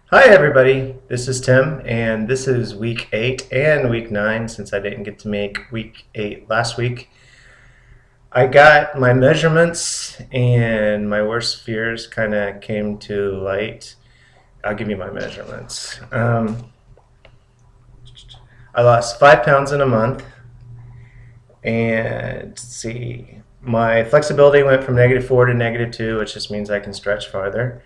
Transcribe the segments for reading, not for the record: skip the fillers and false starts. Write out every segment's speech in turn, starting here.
Hi everybody, this is Tim and this is week 8 and week 9 since I didn't get to make week 8 last week. I got my measurements and my worst fears kind of came to light. I'll give you my measurements. I lost 5 pounds in a month, and let's see, my flexibility went from -4 to -2, which just means I can stretch farther.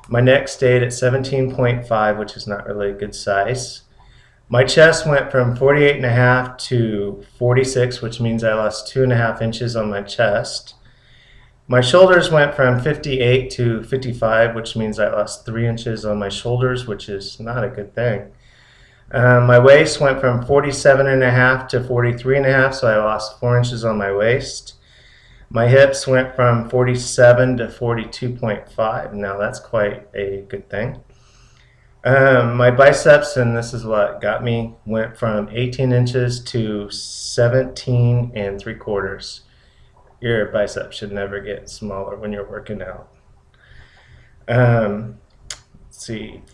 My neck stayed at 17.5, which is not really a good size. My chest went from 48.5 to 46, which means I lost 2.5 inches on my chest. My shoulders went from 58 to 55, which means I lost 3 inches on my shoulders, which is not a good thing. My waist went from 47.5 to 43.5, so I lost 4 inches on my waist. My hips went from 47 to 42.5. Now that's quite a good thing. My biceps, and this is what got me, went from 18 inches to 17.75. Your bicep should never get smaller when you're working out. Let's see.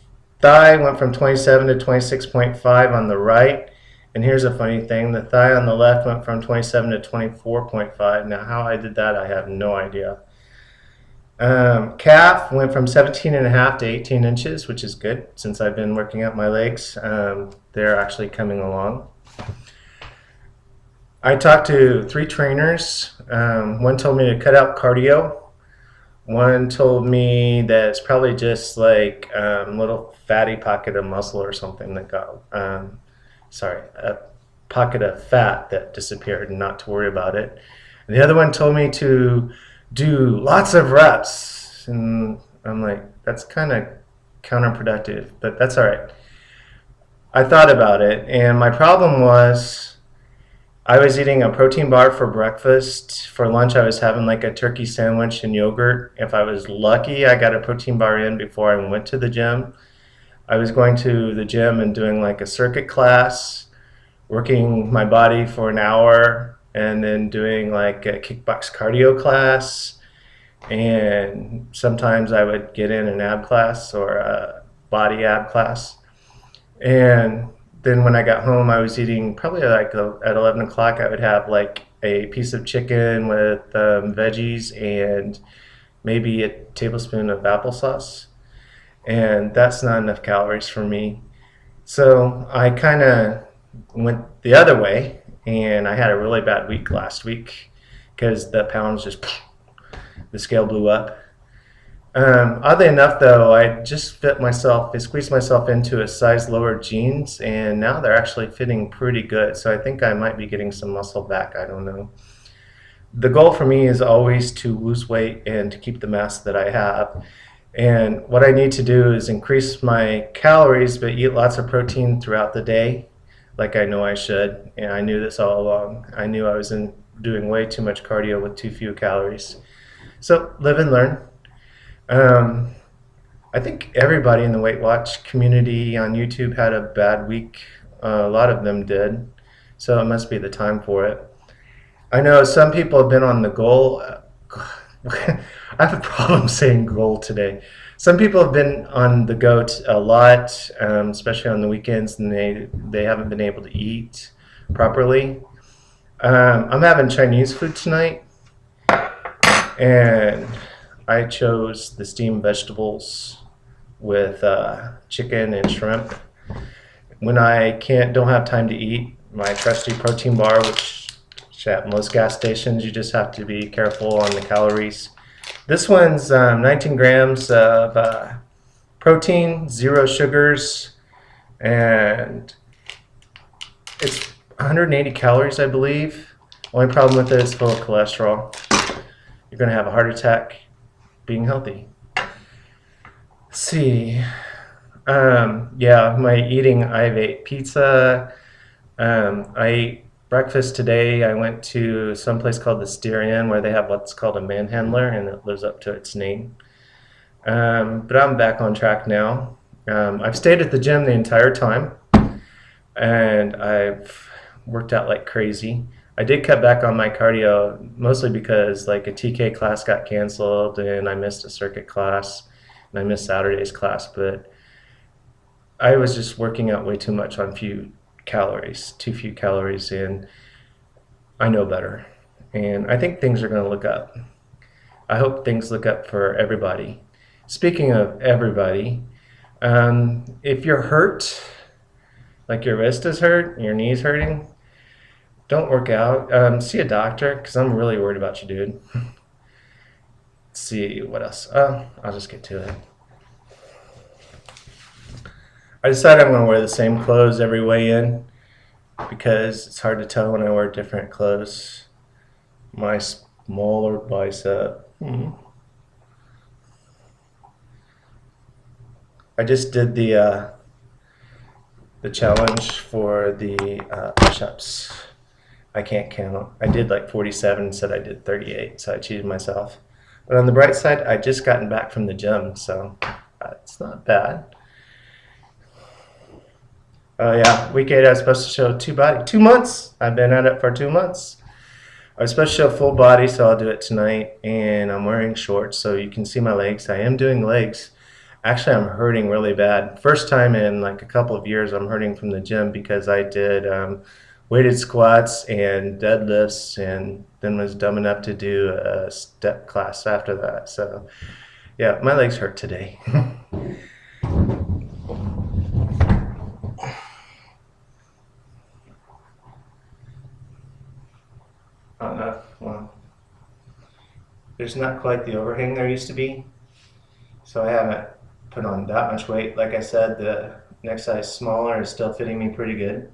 Thigh went from 27 to 26.5 on the right. And here's a funny thing, the thigh on the left went from 27 to 24.5. Now how I did that, I have no idea. Calf went from 17.5 to 18 inches, which is good since I've been working out my legs. They're actually coming along. I talked to 3 trainers. One told me to cut out cardio. One told me that it's probably just like a little fatty pocket of muscle or something that got, a pocket of fat that disappeared and not to worry about it. And the other one told me to do lots of reps. And I'm like, that's kind of counterproductive, but that's all right. I thought about it, and my problem was I was eating a protein bar for breakfast. For lunch, I was having like a turkey sandwich and yogurt. If I was lucky, I got a protein bar in before I went to the gym. I was going to the gym and doing like a circuit class, working my body for an hour, and then doing like a kickbox cardio class. And sometimes I would get in an ab class or a body ab class. And then when I got home, I was eating probably like at 11 o'clock, I would have like a piece of chicken with veggies and maybe a tablespoon of applesauce. And that's not enough calories for me. So I kind of went the other way, and I had a really bad week last week because the pounds just, the scale blew up. Oddly enough, though, I squeezed myself into a size lower jeans, and now they're actually fitting pretty good. So I think I might be getting some muscle back. I don't know. The goal for me is always to lose weight and to keep the mass that I have. And what I need to do is increase my calories, but eat lots of protein throughout the day, like I know I should. And I knew this all along. I knew I was doing way too much cardio with too few calories. So live and learn. I think everybody in the Weight Watch community on YouTube had a bad week. A lot of them did. So it must be the time for it. I know some people have been on the goal. I have a problem saying goal today. Some people have been on the go a lot, especially on the weekends, and they haven't been able to eat properly. I'm having Chinese food tonight, and I chose the steamed vegetables with chicken and shrimp. When I don't have time to eat, my trusty protein bar, which at most gas stations, you just have to be careful on the calories. This one's 19 grams of protein, 0 sugars, and it's 180 calories, I believe. Only problem with it is full of cholesterol. You're going to have a heart attack being healthy. Let's see. Yeah, my eating, I've ate pizza. I ate breakfast today. I went to some place called the Steer Inn where they have what's called a manhandler, and it lives up to its name. But I'm back on track now. I've stayed at the gym the entire time, and I've worked out like crazy. I did cut back on my cardio, mostly because like a TK class got canceled, and I missed a circuit class, and I missed Saturday's class. But I was just working out way too much on too few calories, and I know better. And I think things are going to look up. I hope things look up for everybody. Speaking of everybody, if you're hurt, like your wrist is hurt, your knee's hurting, don't work out. See a doctor, because I'm really worried about you, dude. Let's see what else. I'll just get to it. I decided I'm going to wear the same clothes every way in because it's hard to tell when I wear different clothes. My smaller bicep. I just did the challenge for the push-ups. I can't count. I did like 47, said I did 38, so I cheated myself. But on the bright side, I just gotten back from the gym, so it's not bad. Oh yeah, week 8 I was supposed to show 2 months. I've been at it for 2 months. I was supposed to show full body, so I'll do it tonight. And I'm wearing shorts, so you can see my legs. I am doing legs. Actually, I'm hurting really bad. First time in like a couple of years, I'm hurting from the gym because I did weighted squats and deadlifts, and then was dumb enough to do a step class after that. So yeah, my legs hurt today. Well, there's not quite the overhang there used to be, so I haven't put on that much weight. Like I said, the next size smaller is still fitting me pretty good.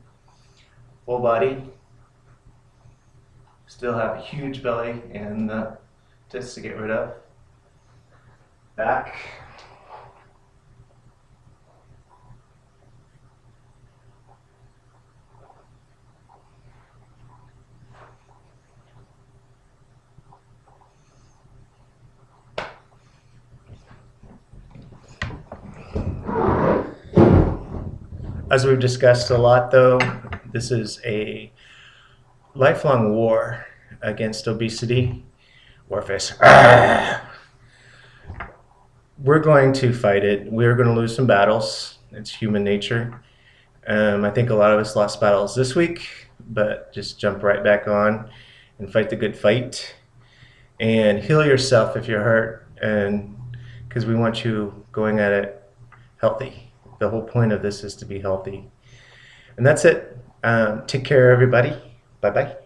Full body, still have a huge belly and tits to get rid of. Back. As we've discussed a lot, though, this is a lifelong war against obesity. Warface. We're going to fight it. We're going to lose some battles. It's human nature. I think a lot of us lost battles this week, but just jump right back on and fight the good fight. And heal yourself if you're hurt, and because we want you going at it healthy. The whole point of this is to be healthy. And that's it. Take care, everybody. Bye-bye.